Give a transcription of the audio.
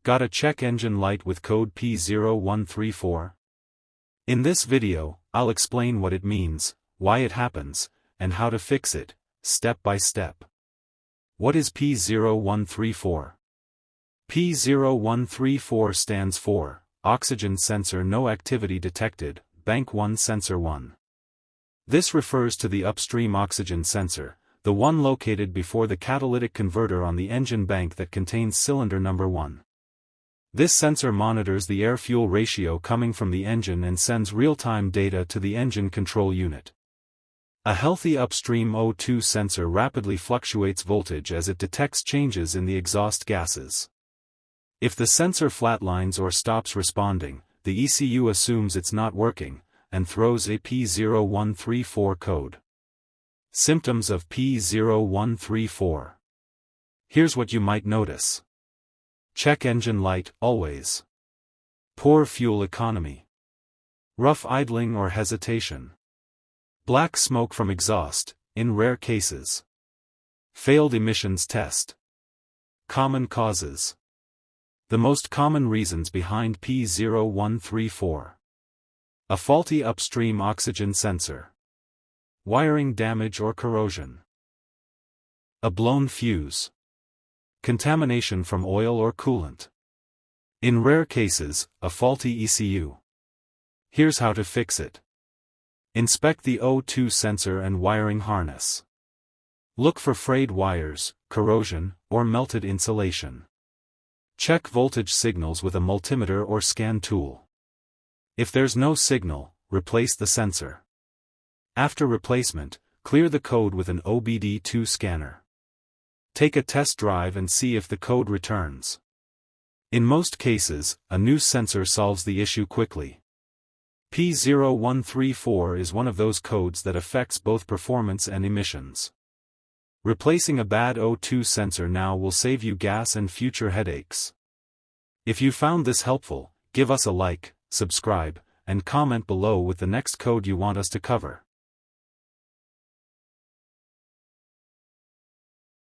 Got a check engine light with code P0134? In this video, I'll explain what it means, why it happens, and how to fix it, step by step. What is P0134? P0134 stands for Oxygen Sensor No Activity Detected, Bank 1 Sensor 1. This refers to the upstream oxygen sensor, the one located before the catalytic converter on the engine bank that contains cylinder number 1. This sensor monitors the air-fuel ratio coming from the engine and sends real-time data to the engine control unit. A healthy upstream O2 sensor rapidly fluctuates voltage as it detects changes in the exhaust gases. If the sensor flatlines or stops responding, the ECU assumes it's not working, and throws a P0134 code. Symptoms of P0134. Here's what you might notice. Check engine light, always. Poor fuel economy. Rough idling or hesitation. Black smoke from exhaust, in rare cases. Failed emissions test. Common causes. The most common reasons behind P0134. A faulty upstream oxygen sensor. Wiring damage or corrosion. A blown fuse. Contamination from oil or coolant. In rare cases, a faulty ECU. Here's how to fix it. Inspect the O2 sensor and wiring harness. Look for frayed wires, corrosion, or melted insulation. Check voltage signals with a multimeter or scan tool. If there's no signal, replace the sensor. After replacement, clear the code with an OBD2 scanner. Take a test drive and see if the code returns. In most cases, a new sensor solves the issue quickly. P0134 is one of those codes that affects both performance and emissions. Replacing a bad O2 sensor now will save you gas and future headaches. If you found this helpful, give us a like, subscribe, and comment below with the next code you want us to cover.